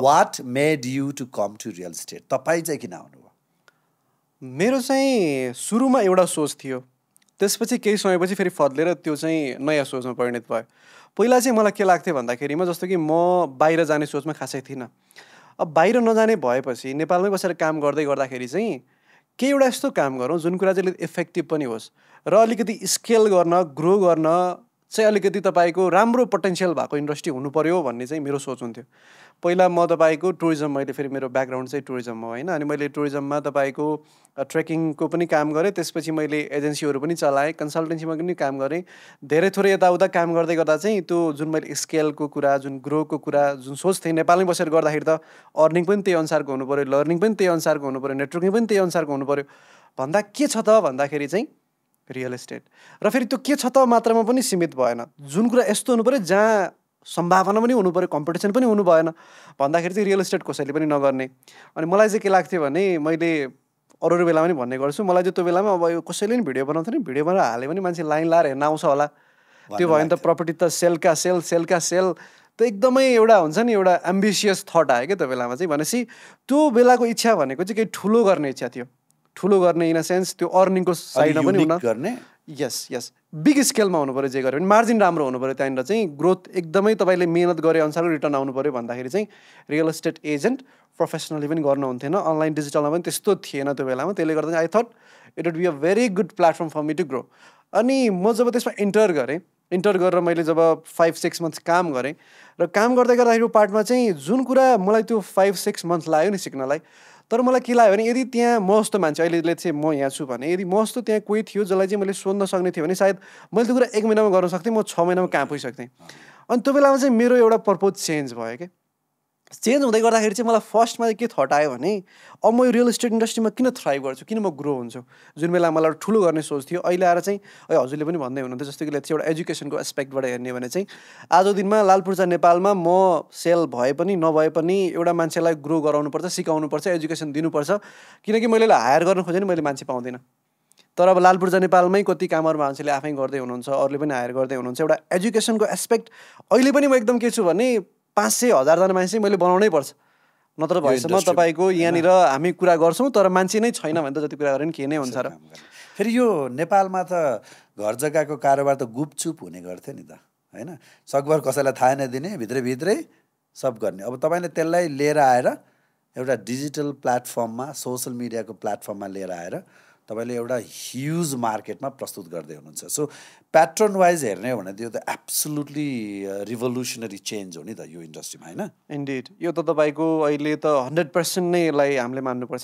What made you to come to real estate? तपाईँ चाहिँ किन आउनुभयो? मेरो चाहिँ सुरुमा एउटा सोच थियो, त्यसपछि केही समयपछि फेरि फद्लेर त्यो चाहिँ नयाँ सोचमा परिणत भयो। पहिला चाहिँ मलाई के लाग्थ्यो भन्दाखेरिमा जस्तो कि म बाहिर जाने सोचमा खासै थिइनँ। अब बाहिर नजाने भएपछि नेपालमै बसेर काम गर्दै गर्दाखेरि चाहिँ केही एउटा यस्तो काम गरौँ जुन कुरा चाहिँ अलिक इफेक्टिभ पनि होस् र अलिकति स्केल गर्न, ग्रो गर्न चाहिँ अलिकति तपाईँको राम्रो पोटेन्सियल भएको इन्डस्ट्री हुनुपर्यो भन्ने चाहिँ मेरो सोच हुन्थ्यो। पहिला म तपाईँको टुरिज्म, मैले फेरि मेरो ब्याकग्राउन्ड चाहिँ टुरिज्म हो होइन, अनि मैले टुरिज्ममा तपाईँको ट्रेकिङको पनि काम गरेँ, त्यसपछि मैले एजेन्सीहरू पनि चलाएँ, कन्सल्टेन्सीमा पनि काम गरेँ। धेरै थोरै यताउता काम गर्दै गर्दा चाहिँ त्यो जुन मैले स्केलको कुरा, जुन ग्रोको कुरा जुन सोच्थेँ, नेपालमै बसेर गर्दाखेरि त अर्निङ पनि त्यही अनुसारको हुनुपर्यो, लर्निङ पनि त्यही अनुसारको हुनुपर्यो, नेटवर्किङ पनि त्यही अनुसारको हुनुपर्यो भन्दा के छ त भन्दाखेरि चाहिँ रियल एस्टेट। र फेरि त्यो के छ त मात्रामा पनि सीमित भएन, जुन कुरा यस्तो हुनुपर्यो जहाँ सम्भावना पनि हुनुपर्यो, कम्पिटिसन पनि हुनु भएन भन्दाखेरि चाहिँ रियल एस्टेट कसैले पनि नगर्ने। अनि मलाई चाहिँ के लाग्थ्यो भने मैले अरू बेलामा पनि भन्ने गर्छु, मलाई चाहिँ त्यो बेलामा अब यो कसैले पनि भिडियो बनाउँथ्यो नि, भिडियो बनाएर हाल्यो भने मान्छे लाइन लाएर हेर्न आउँछ होला, त्यो भयो भने त प्रपर्टी त सेलका सेल त एकदमै एउटा हुन्छ नि, एउटा एम्बिसियस थट आयो क्या त्यो बेलामा चाहिँ। भनेपछि त्यो बेलाको इच्छा भनेको चाहिँ केही ठुलो गर्ने इच्छा थियो, ठुलो गर्ने इन अ सेन्स त्यो अर्निङको साइडमा पनि हुन गर्ने। यस बिग स्केलमा हुनु पऱ्यो, जे गऱ्यो भने मार्जिन राम्रो हुनु पऱ्यो, त्यहाँनिर चाहिँ ग्रोथ एकदमै तपाईँले मेहनत गरे अनुसारको रिटर्न आउनु पऱ्यो भन्दाखेरि चाहिँ रियल एस्टेट एजेन्ट प्रोफेसनली पनि गर्नुहुन्थेन, अनलाइन डिजिटलमा पनि त्यस्तो थिएन त्यो बेलामा। त्यसले गर्दा चाहिँ I thought it would be a very good platform for me to grow. अनि म जब त्यसमा इन्टर गरेर मैले जब 5-6 मन्थ्स काम गरेँ र काम गर्दै गर्दाखेरि पार्टमा चाहिँ जुन कुरा मलाई त्यो 5-6 मन्थ्स लाग्यो नि सिक्नलाई, तर मलाई के लाग्यो भने यदि त्यहाँ म जस्तो मान्छे, अहिले लेट्स से म यहाँ छु भने यदि म जस्तो त्यहाँ कोही थियो जसलाई चाहिँ मैले सोध्न सक्ने थियो भने सायद मैले त्यो कुरा 1 महिनामा गर्न सक्थेँ, म 6 महिनामा कहाँ पुगिसक्थेँ। अनि त्यो बेलामा चाहिँ मेरो एउटा पर्पोज चेन्ज भयो क्या। चेन्ज हुँदै गर्दाखेरि चाहिँ मलाई फर्स्टमा चाहिँ के थट आयो भने अब म यो रियल इस्टेट इन्डस्ट्रीमा किन थ्राइभ गर्छु, किन म ग्रो हुन्छु। जुन बेला मलाई एउटा ठुलो गर्ने सोच थियो, अहिले आएर चाहिँ हजुरले पनि भन्दै हुनुहुन्थ्यो जस्तो कि लेट्स एउटा एजुकेसनको एस्पेक्टबाट हेर्ने भने चाहिँ आजको दिनमा लालपूर्जा नेपालमा म सेल भए पनि नभए पनि एउटा मान्छेलाई ग्रो गराउनुपर्छ, सिकाउनुपर्छ, एजुकेसन दिनुपर्छ, किनकि मैले हायर गर्न खोजेँ नि मैले मान्छे पाउँदिनँ। तर अब लालपूर्जा नेपालमै कति कामहरू मान्छेले आफै गर्दै हुनुहुन्छ, अरूले पनि हायर गर्दै हुनुहुन्छ। एउटा एजुकेसनको एस्पेक्ट अहिले पनि म एकदम के छु भने 500,000 जना मान्छे चाहिँ मैले बनाउनै पर्छ, नत्र भएसम्म तपाईँको यहाँनिर हामी कुरा गर्छौँ तर मान्छे नै छैन भने त जति कुरा गरे पनि के नै हुन्छ र। फेरि यो नेपालमा त घर जग्गाको कारोबार त गुपचुप हुने गर्थ्यो नि त होइन, सकभर कसैलाई थाहा नदिने, भित्रै सब गर्ने। अब तपाईँले त्यसलाई लिएर आएर एउटा डिजिटल प्लेटफर्ममा, सोसल मिडियाको प्लेटफर्ममा लिएर आएर तपाईँले एउटा ह्युज मार्केटमा प्रस्तुत गर्दै हुनुहुन्छ। सो प्याटर्न वाइज हेर्ने हो भने त्यो त एब्सोल्युटली रिभोल्युसनरी चेन्ज हो नि त यो इन्डस्ट्रीमा होइन। इन्डिड यो त तपाईँको अहिले त 100% नै यसलाई हामीले मान्नुपर्छ।